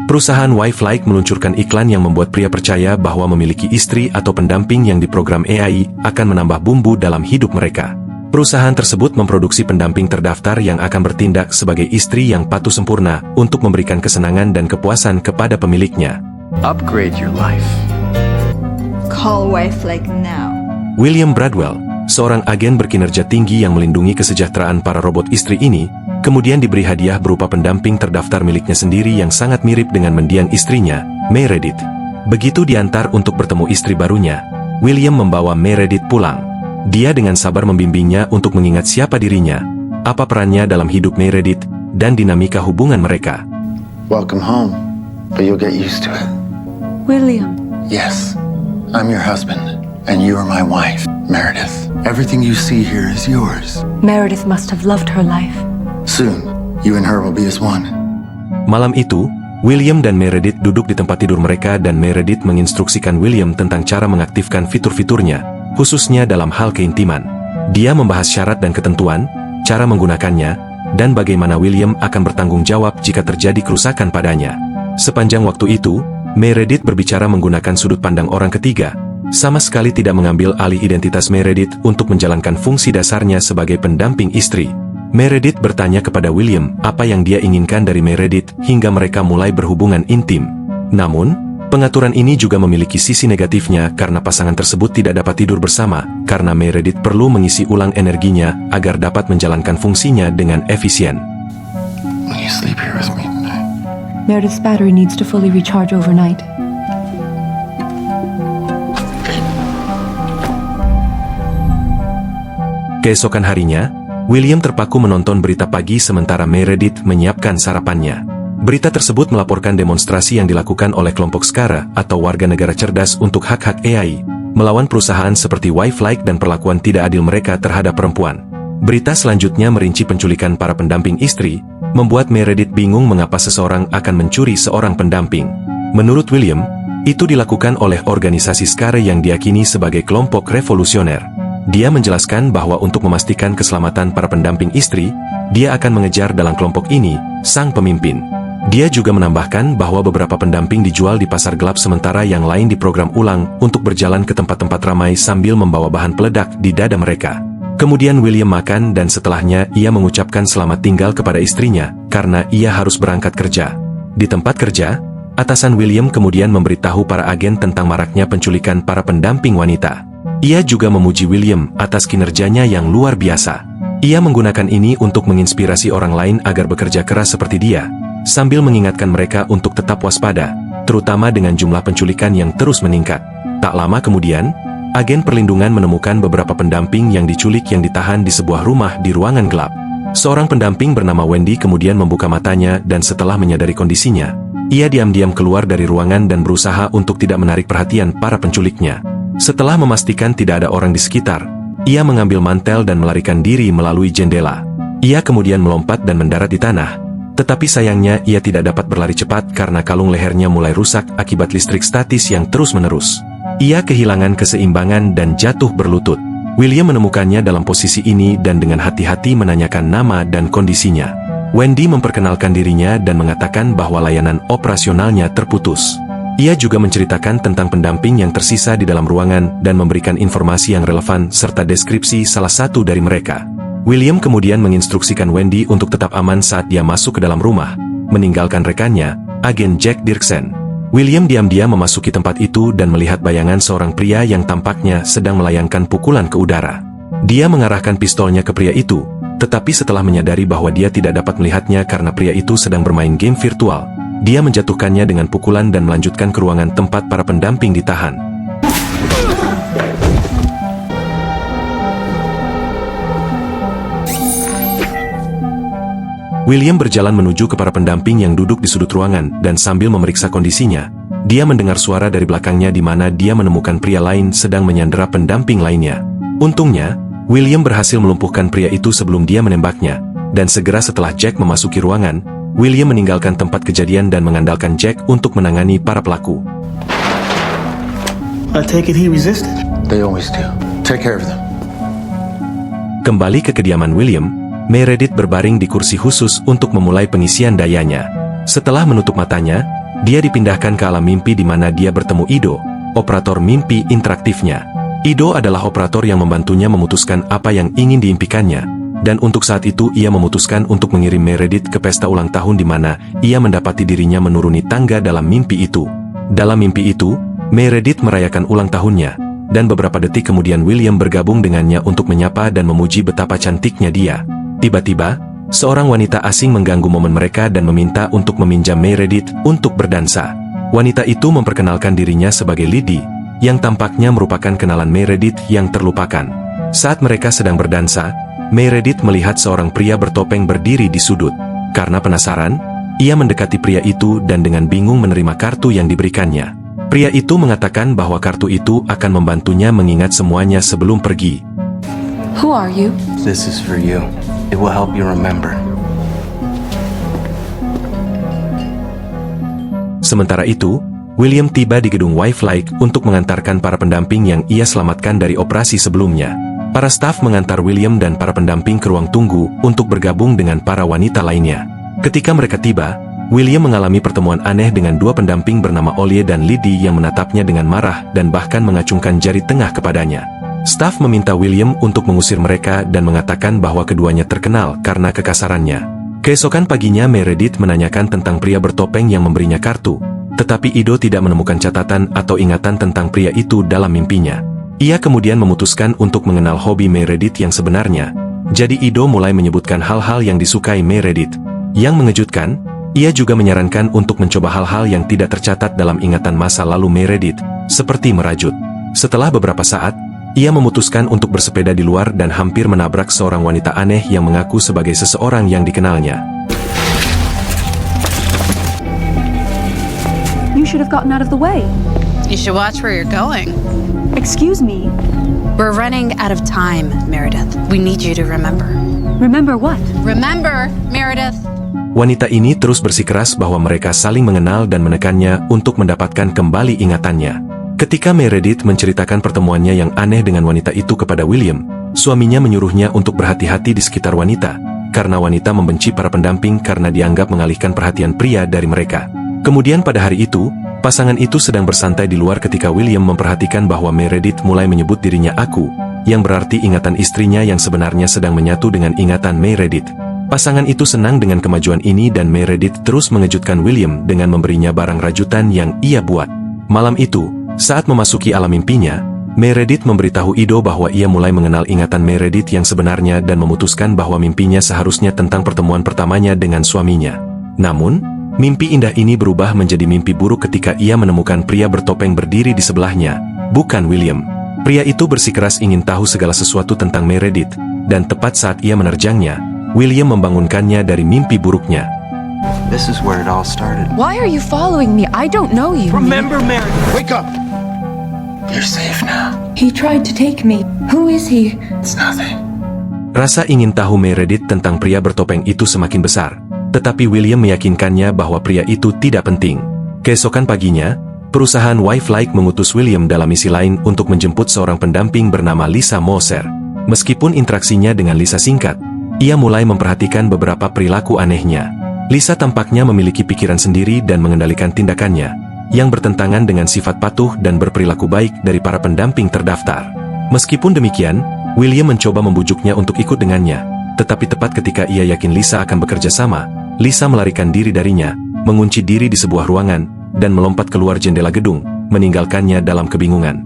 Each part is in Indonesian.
Perusahaan Wife-like meluncurkan iklan yang membuat pria percaya bahwa memiliki istri atau pendamping yang diprogram AI akan menambah bumbu dalam hidup mereka. Perusahaan tersebut memproduksi pendamping terdaftar yang akan bertindak sebagai istri yang patuh sempurna untuk memberikan kesenangan dan kepuasan kepada pemiliknya. Upgrade your life. Call Wife-like now. William Bradwell, seorang agen berkinerja tinggi yang melindungi kesejahteraan para robot istri ini, kemudian diberi hadiah berupa pendamping terdaftar miliknya sendiri yang sangat mirip dengan mendiang istrinya, Meredith. Begitu diantar untuk bertemu istri barunya, William membawa Meredith pulang. Dia dengan sabar membimbingnya untuk mengingat siapa dirinya, apa perannya dalam hidup Meredith, dan dinamika hubungan mereka. Welcome home, but you'll get used to it. William. Yes, I'm your husband, and you are my wife, Meredith. Everything you see here is yours. Meredith must have loved her life. Soon, you and her will be as one. Malam itu, William dan Meredith duduk di tempat tidur mereka dan Meredith menginstruksikan William tentang cara mengaktifkan fitur-fiturnya, khususnya dalam hal keintiman. Dia membahas syarat dan ketentuan, cara menggunakannya, dan bagaimana William akan bertanggung jawab jika terjadi kerusakan padanya. Sepanjang waktu itu, Meredith berbicara menggunakan sudut pandang orang ketiga, sama sekali tidak mengambil alih identitas Meredith untuk menjalankan fungsi dasarnya sebagai pendamping istri. Meredith bertanya kepada William apa yang dia inginkan dari Meredith hingga mereka mulai berhubungan intim. Namun, pengaturan ini juga memiliki sisi negatifnya karena pasangan tersebut tidak dapat tidur bersama karena Meredith perlu mengisi ulang energinya agar dapat menjalankan fungsinya dengan efisien. Will you sleep here with me tonight? Meredith's battery needs to fully recharge overnight. Keesokan harinya, William terpaku menonton berita pagi sementara Meredith menyiapkan sarapannya. Berita tersebut melaporkan demonstrasi yang dilakukan oleh kelompok Skara atau warga negara cerdas untuk hak-hak AI, melawan perusahaan seperti Wife-like dan perlakuan tidak adil mereka terhadap perempuan. Berita selanjutnya merinci penculikan para pendamping istri, membuat Meredith bingung mengapa seseorang akan mencuri seorang pendamping. Menurut William, itu dilakukan oleh organisasi Skara yang diyakini sebagai kelompok revolusioner. Dia menjelaskan bahwa untuk memastikan keselamatan para pendamping istri, dia akan mengejar dalam kelompok ini, sang pemimpin. Dia juga menambahkan bahwa beberapa pendamping dijual di pasar gelap sementara yang lain diprogram ulang untuk berjalan ke tempat-tempat ramai sambil membawa bahan peledak di dada mereka. Kemudian William makan dan setelahnya ia mengucapkan selamat tinggal kepada istrinya karena ia harus berangkat kerja. Di tempat kerja, atasan William kemudian memberitahu para agen tentang maraknya penculikan para pendamping wanita. Ia juga memuji William atas kinerjanya yang luar biasa. Ia menggunakan ini untuk menginspirasi orang lain agar bekerja keras seperti dia, sambil mengingatkan mereka untuk tetap waspada, terutama dengan jumlah penculikan yang terus meningkat. Tak lama kemudian, agen perlindungan menemukan beberapa pendamping yang diculik yang ditahan di sebuah rumah di ruangan gelap. Seorang pendamping bernama Wendy kemudian membuka matanya dan setelah menyadari kondisinya, ia diam-diam keluar dari ruangan dan berusaha untuk tidak menarik perhatian para penculiknya. Setelah memastikan tidak ada orang di sekitar, ia mengambil mantel dan melarikan diri melalui jendela. Ia kemudian melompat dan mendarat di tanah, tetapi sayangnya ia tidak dapat berlari cepat karena kalung lehernya mulai rusak akibat listrik statis yang terus-menerus. Ia kehilangan keseimbangan dan jatuh berlutut. William menemukannya dalam posisi ini dan dengan hati-hati menanyakan nama dan kondisinya. Wendy memperkenalkan dirinya dan mengatakan bahwa layanan operasionalnya terputus. Ia juga menceritakan tentang pendamping yang tersisa di dalam ruangan dan memberikan informasi yang relevan serta deskripsi salah satu dari mereka. William kemudian menginstruksikan Wendy untuk tetap aman saat dia masuk ke dalam rumah, meninggalkan rekannya, agen Jack Dirksen. William diam-diam memasuki tempat itu dan melihat bayangan seorang pria yang tampaknya sedang melayangkan pukulan ke udara. Dia mengarahkan pistolnya ke pria itu, tetapi setelah menyadari bahwa dia tidak dapat melihatnya karena pria itu sedang bermain game virtual, dia menjatuhkannya dengan pukulan dan melanjutkan ke ruangan tempat para pendamping ditahan. William berjalan menuju ke para pendamping yang duduk di sudut ruangan dan sambil memeriksa kondisinya, dia mendengar suara dari belakangnya di mana dia menemukan pria lain sedang menyandera pendamping lainnya. Untungnya, William berhasil melumpuhkan pria itu sebelum dia menembaknya, dan segera setelah Jack memasuki ruangan, William meninggalkan tempat kejadian dan mengandalkan Jack untuk menangani para pelaku. I take it he resisted. They always do. Take care of them. Kembali ke kediaman William, Meredith berbaring di kursi khusus untuk memulai pengisian dayanya. Setelah menutup matanya, dia dipindahkan ke alam mimpi di mana dia bertemu Ido, operator mimpi interaktifnya. Ido adalah operator yang membantunya memutuskan apa yang ingin diimpikannya, dan untuk saat itu ia memutuskan untuk mengirim Meredith ke pesta ulang tahun di mana ia mendapati dirinya menuruni tangga dalam mimpi itu. Dalam mimpi itu, Meredith merayakan ulang tahunnya, dan beberapa detik kemudian William bergabung dengannya untuk menyapa dan memuji betapa cantiknya dia. Tiba-tiba, seorang wanita asing mengganggu momen mereka dan meminta untuk meminjam Meredith untuk berdansa. Wanita itu memperkenalkan dirinya sebagai Lydie, yang tampaknya merupakan kenalan Meredith yang terlupakan. Saat mereka sedang berdansa, Meredith melihat seorang pria bertopeng berdiri di sudut. Karena penasaran, ia mendekati pria itu dan dengan bingung menerima kartu yang diberikannya. Pria itu mengatakan bahwa kartu itu akan membantunya mengingat semuanya sebelum pergi. Who are you? This is for you. It will help you remember. Sementara itu, William tiba di gedung Wildlife untuk mengantarkan para pendamping yang ia selamatkan dari operasi sebelumnya. Para staf mengantar William dan para pendamping ke ruang tunggu untuk bergabung dengan para wanita lainnya. Ketika mereka tiba, William mengalami pertemuan aneh dengan dua pendamping bernama Ollie dan Lydie yang menatapnya dengan marah dan bahkan mengacungkan jari tengah kepadanya. Staf meminta William untuk mengusir mereka dan mengatakan bahwa keduanya terkenal karena kekasarannya. Keesokan paginya Meredith menanyakan tentang pria bertopeng yang memberinya kartu, tetapi Ido tidak menemukan catatan atau ingatan tentang pria itu dalam mimpinya. Ia kemudian memutuskan untuk mengenal hobi Meredith yang sebenarnya, jadi Ido mulai menyebutkan hal-hal yang disukai Meredith. Yang mengejutkan, ia juga menyarankan untuk mencoba hal-hal yang tidak tercatat dalam ingatan masa lalu Meredith, seperti merajut. Setelah beberapa saat, ia memutuskan untuk bersepeda di luar dan hampir menabrak seorang wanita aneh yang mengaku sebagai seseorang yang dikenalnya. You should have gotten out of the way. You should watch where you're going. Excuse me. We're running out of time, Meredith. We need you to remember. Remember what? Remember, Meredith. Wanita ini terus bersikeras bahwa mereka saling mengenal dan menekannya untuk mendapatkan kembali ingatannya. Ketika Meredith menceritakan pertemuannya yang aneh dengan wanita itu kepada William, suaminya menyuruhnya untuk berhati-hati di sekitar wanita, karena wanita membenci para pendamping karena dianggap mengalihkan perhatian pria dari mereka. Kemudian pada hari itu, pasangan itu sedang bersantai di luar ketika William memperhatikan bahwa Meredith mulai menyebut dirinya aku, yang berarti ingatan istrinya yang sebenarnya sedang menyatu dengan ingatan Meredith. Pasangan itu senang dengan kemajuan ini dan Meredith terus mengejutkan William dengan memberinya barang rajutan yang ia buat. Malam itu, saat memasuki alam mimpinya, Meredith memberitahu Ido bahwa ia mulai mengenal ingatan Meredith yang sebenarnya dan memutuskan bahwa mimpinya seharusnya tentang pertemuan pertamanya dengan suaminya. Namun, mimpi indah ini berubah menjadi mimpi buruk ketika ia menemukan pria bertopeng berdiri di sebelahnya, bukan William. Pria itu bersikeras ingin tahu segala sesuatu tentang Meredith, dan tepat saat ia menerjangnya, William membangunkannya dari mimpi buruknya. This is where it all started. Why are you following me? I don't know you. Remember, Meredith. Wake up! You're safe now. He tried to take me. Who is he? It's nothing. Rasa ingin tahu Meredith tentang pria bertopeng itu semakin besar, tetapi William meyakinkannya bahwa pria itu tidak penting. Keesokan paginya, perusahaan Wildlife mengutus William dalam misi lain untuk menjemput seorang pendamping bernama Lisa Moser. Meskipun interaksinya dengan Lisa singkat, ia mulai memperhatikan beberapa perilaku anehnya. Lisa tampaknya memiliki pikiran sendiri dan mengendalikan tindakannya, yang bertentangan dengan sifat patuh dan berperilaku baik dari para pendamping terdaftar. Meskipun demikian, William mencoba membujuknya untuk ikut dengannya, tetapi tepat ketika ia yakin Lisa akan bekerja sama, Lisa melarikan diri darinya, mengunci diri di sebuah ruangan, dan melompat keluar jendela gedung, meninggalkannya dalam kebingungan.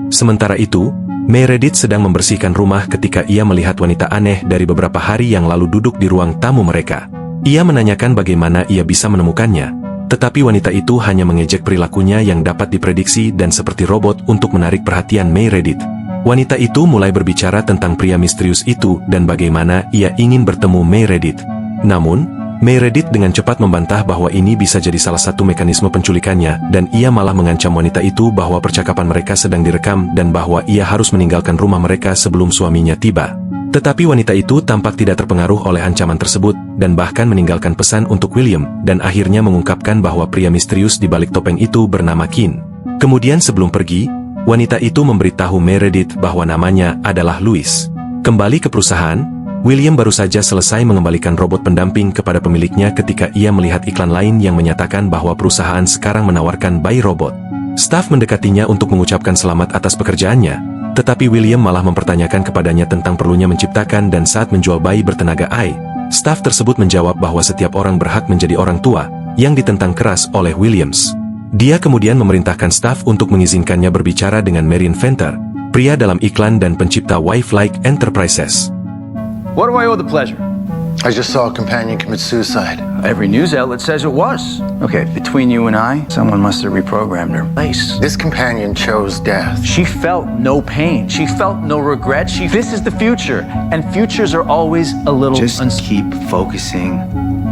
Sementara itu, Meredith sedang membersihkan rumah ketika ia melihat wanita aneh dari beberapa hari yang lalu duduk di ruang tamu mereka. Ia menanyakan bagaimana ia bisa menemukannya, tetapi wanita itu hanya mengejek perilakunya yang dapat diprediksi dan seperti robot untuk menarik perhatian Meredith. Wanita itu mulai berbicara tentang pria misterius itu dan bagaimana ia ingin bertemu Meredith. Namun, Meredith dengan cepat membantah bahwa ini bisa jadi salah satu mekanisme penculikannya dan ia malah mengancam wanita itu bahwa percakapan mereka sedang direkam dan bahwa ia harus meninggalkan rumah mereka sebelum suaminya tiba. Tetapi wanita itu tampak tidak terpengaruh oleh ancaman tersebut dan bahkan meninggalkan pesan untuk William dan akhirnya mengungkapkan bahwa pria misterius di balik topeng itu bernama Kin. Kemudian sebelum pergi, wanita itu memberitahu Meredith bahwa namanya adalah Louis. Kembali ke perusahaan, William baru saja selesai mengembalikan robot pendamping kepada pemiliknya ketika ia melihat iklan lain yang menyatakan bahwa perusahaan sekarang menawarkan bayi robot. Staf mendekatinya untuk mengucapkan selamat atas pekerjaannya, tetapi William malah mempertanyakan kepadanya tentang perlunya menciptakan dan saat menjual bayi bertenaga AI. Staf tersebut menjawab bahwa setiap orang berhak menjadi orang tua, yang ditentang keras oleh Williams. Dia kemudian memerintahkan staf untuk mengizinkannya berbicara dengan Marion Venter, pria dalam iklan dan pencipta Wife-like Enterprises. What do I owe the pleasure? I just saw a companion commit suicide. Every news outlet says it was. Okay, between you and I, someone must have reprogrammed her place. This companion chose death. She felt no pain. She felt no regret. This is the future, and futures are always a little. Just keep focusing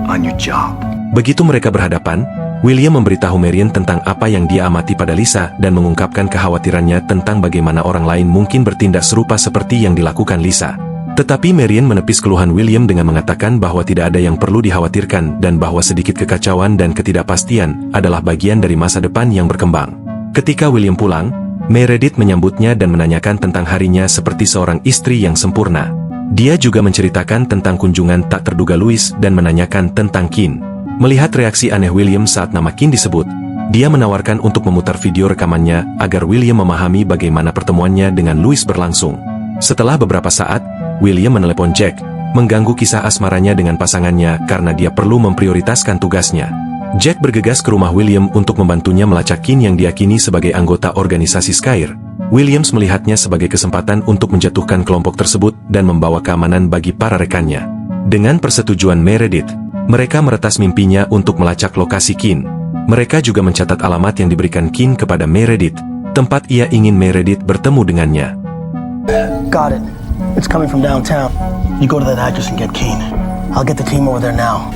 on your job. Begitu mereka berhadapan, William memberitahu Marion tentang apa yang dia amati pada Lisa dan mengungkapkan kekhawatirannya tentang bagaimana orang lain mungkin bertindak serupa seperti yang dilakukan Lisa. Tetapi Marion menepis keluhan William dengan mengatakan bahwa tidak ada yang perlu dikhawatirkan dan bahwa sedikit kekacauan dan ketidakpastian adalah bagian dari masa depan yang berkembang. Ketika William pulang, Meredith menyambutnya dan menanyakan tentang harinya seperti seorang istri yang sempurna. Dia juga menceritakan tentang kunjungan tak terduga Louis dan menanyakan tentang Kin. Melihat reaksi aneh William saat nama Kin disebut, dia menawarkan untuk memutar video rekamannya agar William memahami bagaimana pertemuannya dengan Louis berlangsung. Setelah beberapa saat, William menelepon Jack, mengganggu kisah asmaranya dengan pasangannya karena dia perlu memprioritaskan tugasnya. Jack bergegas ke rumah William untuk membantunya melacak Kin yang diyakini sebagai anggota organisasi Skyr. Williams melihatnya sebagai kesempatan untuk menjatuhkan kelompok tersebut dan membawa keamanan bagi para rekannya. Dengan persetujuan Meredith, mereka meretas mimpinya untuk melacak lokasi Kin. Mereka juga mencatat alamat yang diberikan Kin kepada Meredith, tempat ia ingin Meredith bertemu dengannya. Got it. It's coming from downtown. You go to that address and get Keen. I'll get the team over there now.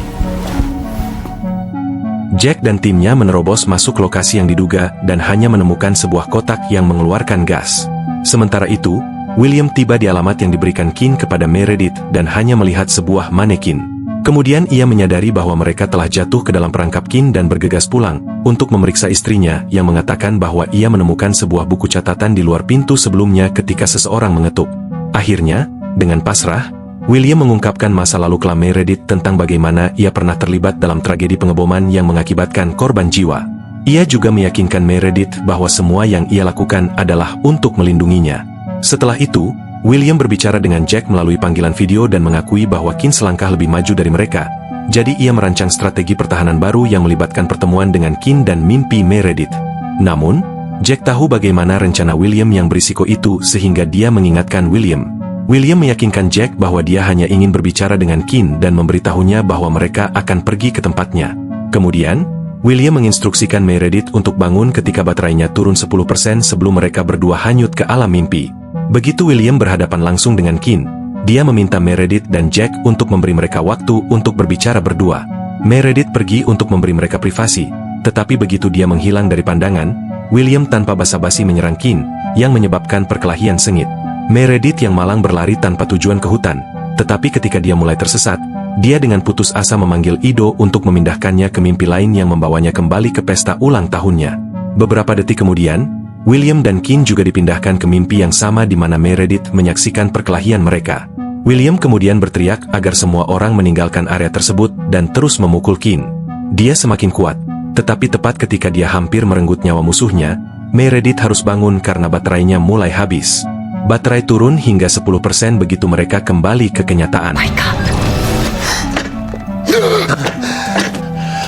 Jack dan timnya menerobos masuk lokasi yang diduga dan hanya menemukan sebuah kotak yang mengeluarkan gas. Sementara itu, William tiba di alamat yang diberikan Keen kepada Meredith dan hanya melihat sebuah manekin. Kemudian ia menyadari bahwa mereka telah jatuh ke dalam perangkap Keen dan bergegas pulang untuk memeriksa istrinya yang mengatakan bahwa ia menemukan sebuah buku catatan di luar pintu sebelumnya ketika seseorang mengetuk. Akhirnya, dengan pasrah, William mengungkapkan masa lalu kelam Meredith tentang bagaimana ia pernah terlibat dalam tragedi pengeboman yang mengakibatkan korban jiwa. Ia juga meyakinkan Meredith bahwa semua yang ia lakukan adalah untuk melindunginya. Setelah itu, William berbicara dengan Jack melalui panggilan video dan mengakui bahwa Keen selangkah lebih maju dari mereka. Jadi ia merancang strategi pertahanan baru yang melibatkan pertemuan dengan Keen dan mimpi Meredith. Namun, Jack tahu bagaimana rencana William yang berisiko itu sehingga dia mengingatkan William. William meyakinkan Jack bahwa dia hanya ingin berbicara dengan Keen dan memberitahunya bahwa mereka akan pergi ke tempatnya. Kemudian, William menginstruksikan Meredith untuk bangun ketika baterainya turun 10% sebelum mereka berdua hanyut ke alam mimpi. Begitu William berhadapan langsung dengan Keen, dia meminta Meredith dan Jack untuk memberi mereka waktu untuk berbicara berdua. Meredith pergi untuk memberi mereka privasi, tetapi begitu dia menghilang dari pandangan, William tanpa basa-basi menyerang Keen, yang menyebabkan perkelahian sengit. Meredith yang malang berlari tanpa tujuan ke hutan, tetapi ketika dia mulai tersesat, dia dengan putus asa memanggil Ido untuk memindahkannya ke mimpi lain yang membawanya kembali ke pesta ulang tahunnya. Beberapa detik kemudian, William dan Keen juga dipindahkan ke mimpi yang sama di mana Meredith menyaksikan perkelahian mereka. William kemudian berteriak agar semua orang meninggalkan area tersebut dan terus memukul Keen. Dia semakin kuat, tetapi tepat ketika dia hampir merenggut nyawa musuhnya, Meredith harus bangun karena baterainya mulai habis. Baterai turun hingga 10% begitu mereka kembali ke kenyataan.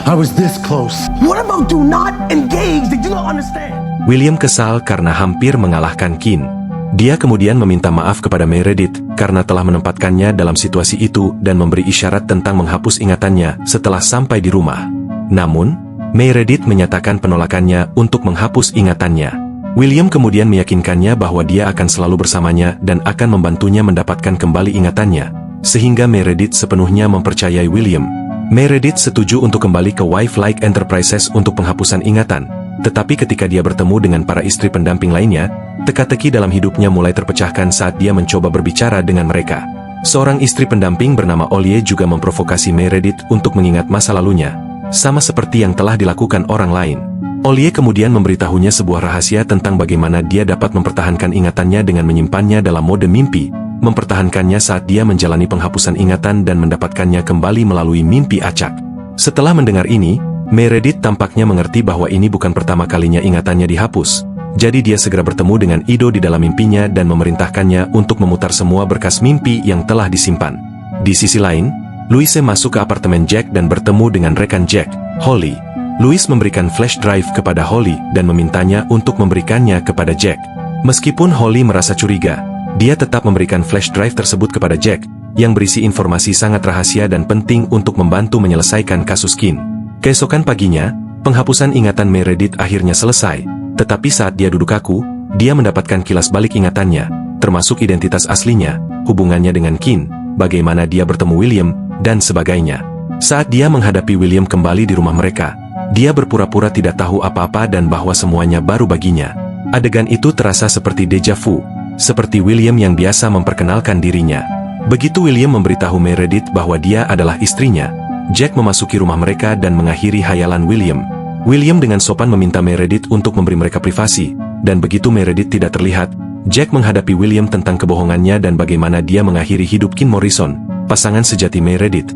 I was this close. What about do not engage? Did you not understand? William kesal karena hampir mengalahkan Keen. Dia kemudian meminta maaf kepada Meredith karena telah menempatkannya dalam situasi itu dan memberi isyarat tentang menghapus ingatannya setelah sampai di rumah. Namun, Meredith menyatakan penolakannya untuk menghapus ingatannya. William kemudian meyakinkannya bahwa dia akan selalu bersamanya dan akan membantunya mendapatkan kembali ingatannya, sehingga Meredith sepenuhnya mempercayai William. Meredith setuju untuk kembali ke Wife-like Enterprises untuk penghapusan ingatan, tetapi ketika dia bertemu dengan para istri pendamping lainnya, teka-teki dalam hidupnya mulai terpecahkan saat dia mencoba berbicara dengan mereka. Seorang istri pendamping bernama Ollie juga memprovokasi Meredith untuk mengingat masa lalunya, sama seperti yang telah dilakukan orang lain. Ollie kemudian memberitahunya sebuah rahasia tentang bagaimana dia dapat mempertahankan ingatannya dengan menyimpannya dalam mode mimpi, mempertahankannya saat dia menjalani penghapusan ingatan dan mendapatkannya kembali melalui mimpi acak. Setelah mendengar ini, Meredith tampaknya mengerti bahwa ini bukan pertama kalinya ingatannya dihapus. Jadi dia segera bertemu dengan Ido di dalam mimpinya dan memerintahkannya untuk memutar semua berkas mimpi yang telah disimpan. Di sisi lain, Louise masuk ke apartemen Jack dan bertemu dengan rekan Jack, Holly. Louise memberikan flash drive kepada Holly dan memintanya untuk memberikannya kepada Jack. Meskipun Holly merasa curiga, dia tetap memberikan flash drive tersebut kepada Jack, yang berisi informasi sangat rahasia dan penting untuk membantu menyelesaikan kasus Keane. Keesokan paginya, penghapusan ingatan Meredith akhirnya selesai, tetapi saat dia duduk kaku, dia mendapatkan kilas balik ingatannya, termasuk identitas aslinya, hubungannya dengan Keane, bagaimana dia bertemu William, dan sebagainya. Saat dia menghadapi William kembali di rumah mereka, dia berpura-pura tidak tahu apa-apa dan bahwa semuanya baru baginya. Adegan itu terasa seperti deja vu, seperti William yang biasa memperkenalkan dirinya. Begitu William memberitahu Meredith bahwa dia adalah istrinya, Jack memasuki rumah mereka dan mengakhiri hayalan William. William dengan sopan meminta Meredith untuk memberi mereka privasi, dan begitu Meredith tidak terlihat, Jack menghadapi William tentang kebohongannya dan bagaimana dia mengakhiri hidup Keane Morrison, pasangan sejati Meredith.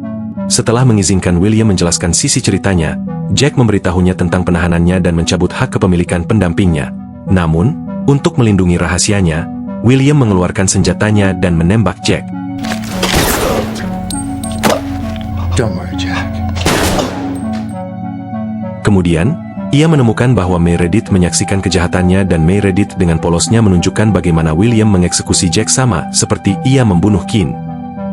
Setelah mengizinkan William menjelaskan sisi ceritanya, Jack memberitahunya tentang penahanannya dan mencabut hak kepemilikan pendampingnya. Namun, untuk melindungi rahasianya, William mengeluarkan senjatanya dan menembak Jack. Don't worry, Jack. Kemudian, ia menemukan bahwa Meredith menyaksikan kejahatannya dan Meredith dengan polosnya menunjukkan bagaimana William mengeksekusi Jack sama seperti ia membunuh Keane.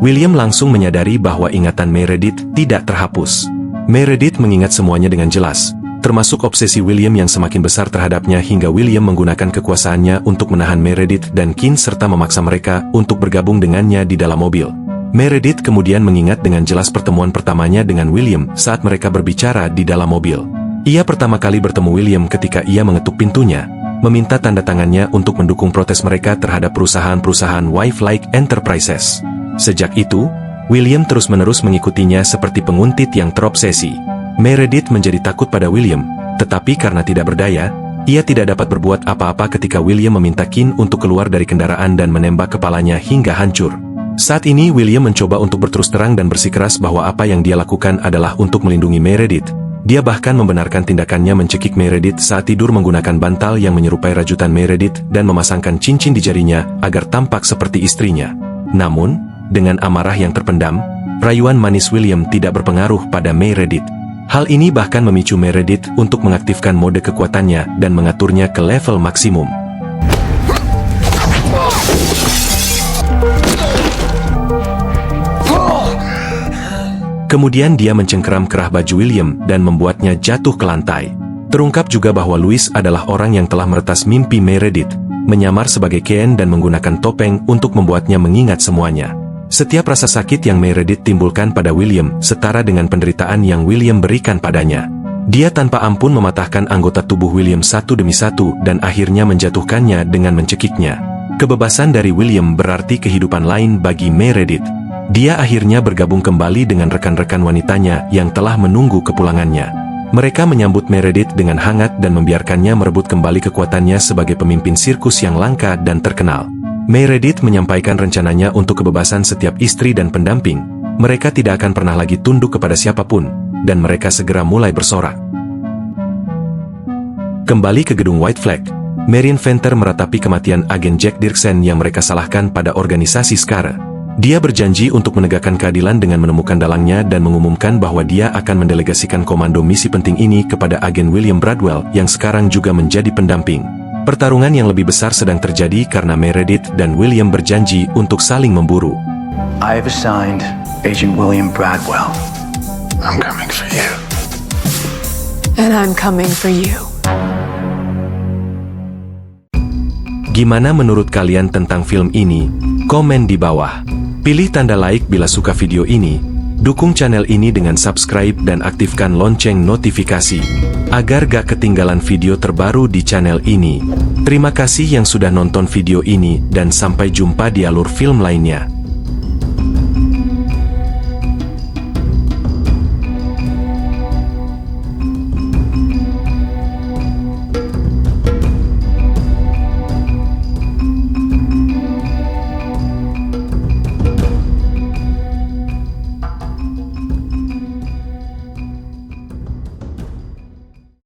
William langsung menyadari bahwa ingatan Meredith tidak terhapus. Meredith mengingat semuanya dengan jelas, termasuk obsesi William yang semakin besar terhadapnya hingga William menggunakan kekuasaannya untuk menahan Meredith dan Keane serta memaksa mereka untuk bergabung dengannya di dalam mobil. Meredith kemudian mengingat dengan jelas pertemuan pertamanya dengan William saat mereka berbicara di dalam mobil. Ia pertama kali bertemu William ketika ia mengetuk pintunya, meminta tanda tangannya untuk mendukung protes mereka terhadap perusahaan-perusahaan Wife-like Enterprises. Sejak itu, William terus-menerus mengikutinya seperti penguntit yang terobsesi. Meredith menjadi takut pada William, tetapi karena tidak berdaya, ia tidak dapat berbuat apa-apa ketika William meminta Keane untuk keluar dari kendaraan dan menembak kepalanya hingga hancur. Saat ini William mencoba untuk berterus terang dan bersikeras bahwa apa yang dia lakukan adalah untuk melindungi Meredith. Dia bahkan membenarkan tindakannya mencekik Meredith saat tidur menggunakan bantal yang menyerupai rajutan Meredith dan memasangkan cincin di jarinya agar tampak seperti istrinya. Namun, dengan amarah yang terpendam, rayuan manis William tidak berpengaruh pada Meredith. Hal ini bahkan memicu Meredith untuk mengaktifkan mode kekuatannya dan mengaturnya ke level maksimum. Kemudian dia mencengkeram kerah baju William dan membuatnya jatuh ke lantai. Terungkap juga bahwa Louise adalah orang yang telah meretas mimpi Meredith, menyamar sebagai Keane dan menggunakan topeng untuk membuatnya mengingat semuanya. Setiap rasa sakit yang Meredith timbulkan pada William setara dengan penderitaan yang William berikan padanya. Dia tanpa ampun mematahkan anggota tubuh William satu demi satu dan akhirnya menjatuhkannya dengan mencekiknya. Kebebasan dari William berarti kehidupan lain bagi Meredith. Dia akhirnya bergabung kembali dengan rekan-rekan wanitanya yang telah menunggu kepulangannya. Mereka menyambut Meredith dengan hangat dan membiarkannya merebut kembali kekuatannya sebagai pemimpin sirkus yang langka dan terkenal. Meredith menyampaikan rencananya untuk kebebasan setiap istri dan pendamping. Mereka tidak akan pernah lagi tunduk kepada siapapun, dan mereka segera mulai bersorak. Kembali ke gedung White Flag, Marion Venter meratapi kematian agen Jack Dirksen yang mereka salahkan pada organisasi Skara. Dia berjanji untuk menegakkan keadilan dengan menemukan dalangnya dan mengumumkan bahwa dia akan mendelegasikan komando misi penting ini kepada agen William Bradwell yang sekarang juga menjadi pendamping. Pertarungan yang lebih besar sedang terjadi karena Meredith dan William berjanji untuk saling memburu. I have assigned Agent William Bradwell. I'm coming for you. And I'm coming for you. Gimana menurut kalian tentang film ini? Komen di bawah. Pilih tanda like bila suka video ini. Dukung channel ini dengan subscribe dan aktifkan lonceng notifikasi, agar gak ketinggalan video terbaru di channel ini. Terima kasih yang sudah nonton video ini dan sampai jumpa di alur film lainnya.